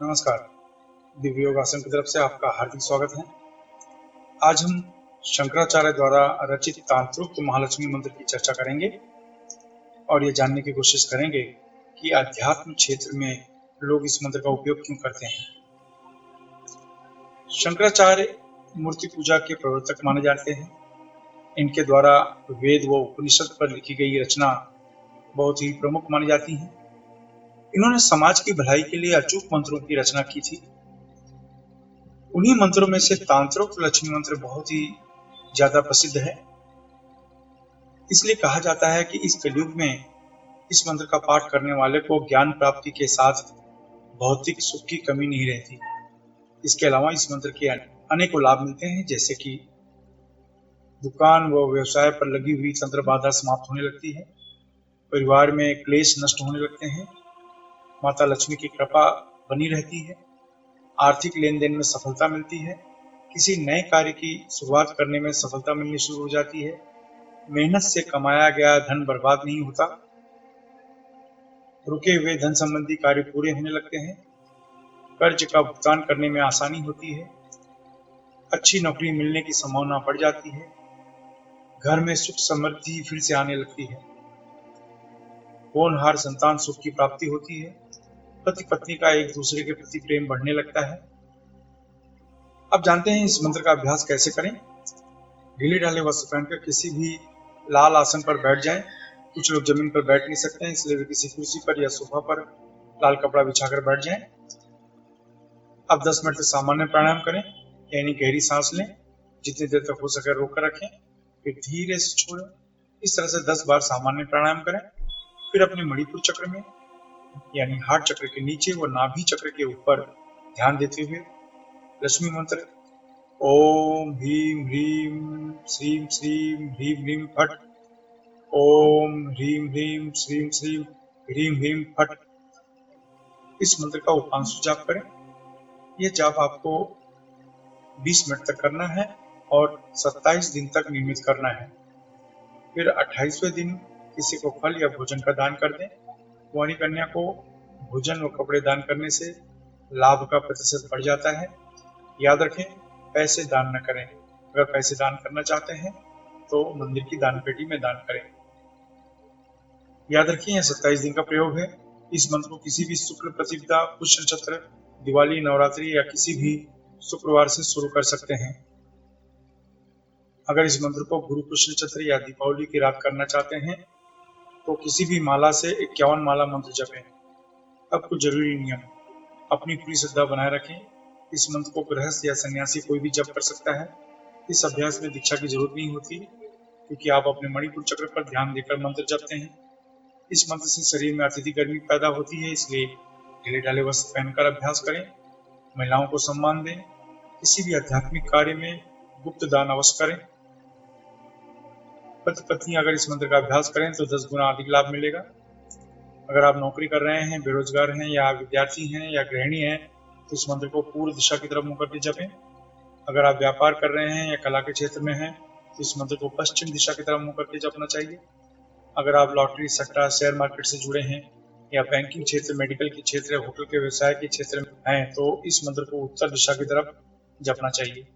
नमस्कार। दिव्य योग आसन की तरफ से आपका हार्दिक स्वागत है। आज हम शंकराचार्य द्वारा रचित तांत्रिक महालक्ष्मी मंत्र की चर्चा करेंगे और ये जानने की कोशिश करेंगे कि आध्यात्म क्षेत्र में लोग इस मंत्र का उपयोग क्यों करते हैं। शंकराचार्य मूर्ति पूजा के प्रवर्तक माने जाते हैं। इनके द्वारा वेद व उपनिषद पर लिखी गई रचना बहुत ही प्रमुख मानी जाती है। इन्होंने समाज की भलाई के लिए अचूक मंत्रों की रचना की थी। उन्हीं मंत्रों में से तांत्रिक लक्ष्मी मंत्र बहुत ही ज्यादा प्रसिद्ध है। इसलिए कहा जाता है कि इस कलयुग में इस मंत्र का पाठ करने वाले को ज्ञान प्राप्ति के साथ भौतिक सुख की कमी नहीं रहती। इसके अलावा इस मंत्र के अनेकों लाभ मिलते हैं, जैसे कि दुकान व व्यवसाय पर लगी हुई तंत्र बाधा समाप्त होने लगती है, परिवार में क्लेश नष्ट होने लगते हैं, माता लक्ष्मी की कृपा बनी रहती है, आर्थिक लेन देन में सफलता मिलती है, किसी नए कार्य की शुरुआत करने में सफलता मिलनी शुरू हो जाती है, मेहनत से कमाया गया धन बर्बाद नहीं होता, रुके हुए धन संबंधी कार्य पूरे होने लगते हैं, कर्ज का भुगतान करने में आसानी होती है, अच्छी नौकरी मिलने की संभावना बढ़ जाती है, घर में सुख समृद्धि फिर से आने लगती है, होनहार संतान सुख की प्राप्ति होती है, पति पत्नी का एक दूसरे के प्रति प्रेम बढ़ने लगता है। अब जानते हैं इस मंत्र का अभ्यास कैसे करें। ढीले ढाले वस्त्र पहनकर किसी भी लाल आसन पर बैठ जाएं। कुछ लोग जमीन पर बैठ नहीं सकते हैं, इसलिए वे किसी कुर्सी पर या सोफा पर लाल कपड़ा बिछाकर बैठ जाएं। अब 10 मिनट तक सामान्य प्राणायाम करें, यानी गहरी सांस लें, जितनी देर तक हो सके रोक कर रखें, फिर धीरे से छोड़ें। इस तरह से 10 बार सामान्य प्राणायाम करें। फिर अपने मणिपुर चक्र में यानी हार्ट चक्र के नीचे व नाभि चक्र के ऊपर ध्यान देते हुए लक्ष्मी मंत्र ओम ह्रीं ह्रीं श्रीं श्रीं ह्रीं ह्रीं फट, ओम ह्रीं ह्रीं श्रीं श्रीं ह्रीं ह्रीं फट, इस मंत्र का उपांशु जाप करें। यह जाप आपको 20 मिनट तक करना है और 27 दिन तक नियमित करना है। फिर 28वें दिन किसी को फल या भोजन का दान कर दें। कुंवारी कन्या को भोजन व कपड़े दान करने से लाभ का प्रतिशत बढ़ जाता है। याद रखें, पैसे दान न करें। अगर पैसे दान करना चाहते हैं तो मंदिर की दान पेटी में दान करें। याद रखिए, यह 27 दिन का प्रयोग है। इस मंत्र को किसी भी शुक्ल प्रतिपदा, पुष्य नक्षत्र, दिवाली, नवरात्रि या किसी भी शुक्रवार से शुरू कर सकते हैं। अगर इस मंत्र को गुरु पुष्य नक्षत्र या दीपावली की रात करना चाहते हैं तो किसी भी माला से 51 माला मंत्र जपें। अब कुछ जरूरी नियम। अपनी पूरी श्रद्धा बनाए रखें। इस मंत्र को गृहस्थ या सन्यासी कोई भी जप कर सकता है। इस अभ्यास में दीक्षा की जरूरत नहीं होती, क्योंकि आप अपने मणिपुर चक्र पर ध्यान देकर मंत्र जपते हैं। इस मंत्र से शरीर में अत्यधिक गर्मी पैदा होती है, इसलिए ढीले ढाले वस्त्र पहनकर अभ्यास करें। महिलाओं को सम्मान दें। किसी भी आध्यात्मिक कार्य में गुप्त दान अवश्य करें। पति पत्नी अगर इस मंत्र का अभ्यास करें तो 10 गुना अधिक लाभ मिलेगा। अगर आप नौकरी कर रहे हैं, बेरोजगार हैं या विद्यार्थी हैं या गृहिणी हैं तो इस मंत्र को पूर्व दिशा की तरफ मुंह करके जपें। अगर आप व्यापार कर रहे हैं या कला के क्षेत्र में हैं तो इस मंत्र को पश्चिम दिशा की तरफ मुंह करके जपना चाहिए। अगर आप लॉटरी, सट्टा, शेयर मार्केट से जुड़े हैं या बैंकिंग क्षेत्र, मेडिकल के क्षेत्र या होटल के व्यवसाय के क्षेत्र में हैं तो इस मंत्र को उत्तर दिशा की तरफ जपना चाहिए।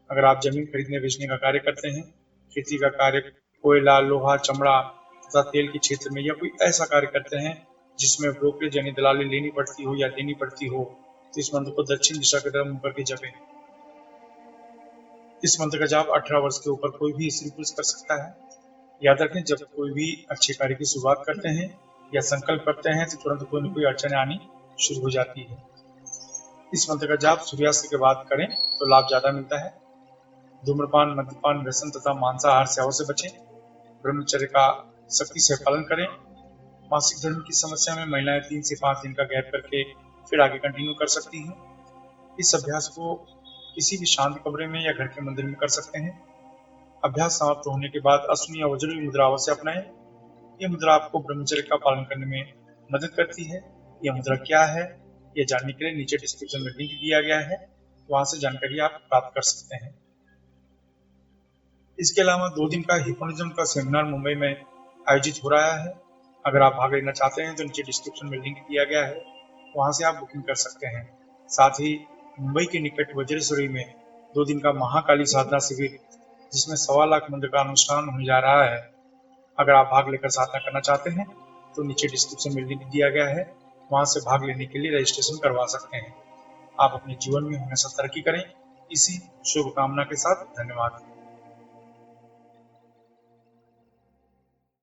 अगर आप जमीन खरीदने बेचने का कार्य करते हैं, खेती का कार्य, कोयला, लोहा, चमड़ा तथा तेल के क्षेत्र में या कोई ऐसा कार्य करते हैं जिसमें ब्रोकरेज यानी दलाली लेनी पड़ती हो या देनी पड़ती हो तो इस मंत्र को दक्षिण दिशा की तरफ मुंह करके जपें। इस मंत्र का जाप 18 वर्ष के ऊपर कोई भी स्त्री पुरुष कर सकता है। याद रखें, जब कोई भी अच्छे कार्य की शुरुआत करते हैं या संकल्प करते हैं तो तुरंत कोई न कोई अड़चने आनी शुरू हो जाती है। इस मंत्र का जाप सूर्यास्त के बाद करें तो लाभ ज्यादा मिलता है। धूम्रपान, मद्यपान, व्यसन तथा मांसाहार सेवन से बचें। ब्रह्मचर्य का सख्ती से पालन करें। मासिक धर्म की समस्या में महिलाएं 3 से 5 दिन का गैप करके फिर आगे कंटिन्यू कर सकती हैं। इस अभ्यास को किसी भी शांत कमरे में या घर के मंदिर में कर सकते हैं। अभ्यास समाप्त होने के बाद अश्विनी या वज्र मुद्रा अवश्य अपनाएं। यह मुद्रा आपको ब्रह्मचर्य का पालन करने में मदद करती है। यह मुद्रा क्या है, यह जानने के लिए नीचे डिस्क्रिप्शन में लिंक दिया गया है, वहां से जानकारी आप प्राप्त कर सकते हैं। इसके अलावा 2 दिन का हिप्नोटिज्म का सेमिनार मुंबई में आयोजित हो रहा है। अगर आप भाग लेना चाहते हैं तो नीचे डिस्क्रिप्शन में लिंक दिया गया है, वहां से आप बुकिंग कर सकते हैं। साथ ही मुंबई के निकट वज्रेश्वरी में 2 दिन का महाकाली साधना शिविर, जिसमें 1.25 लाख मंत्र का अनुष्ठान होने जा रहा है। अगर आप भाग लेकर साधना करना चाहते हैं तो नीचे डिस्क्रिप्शन में लिंक दिया गया है, वहां से भाग लेने के लिए रजिस्ट्रेशन करवा सकते हैं। आप अपने जीवन में हमेशा तरक्की करें, इसी शुभकामना के साथ धन्यवाद।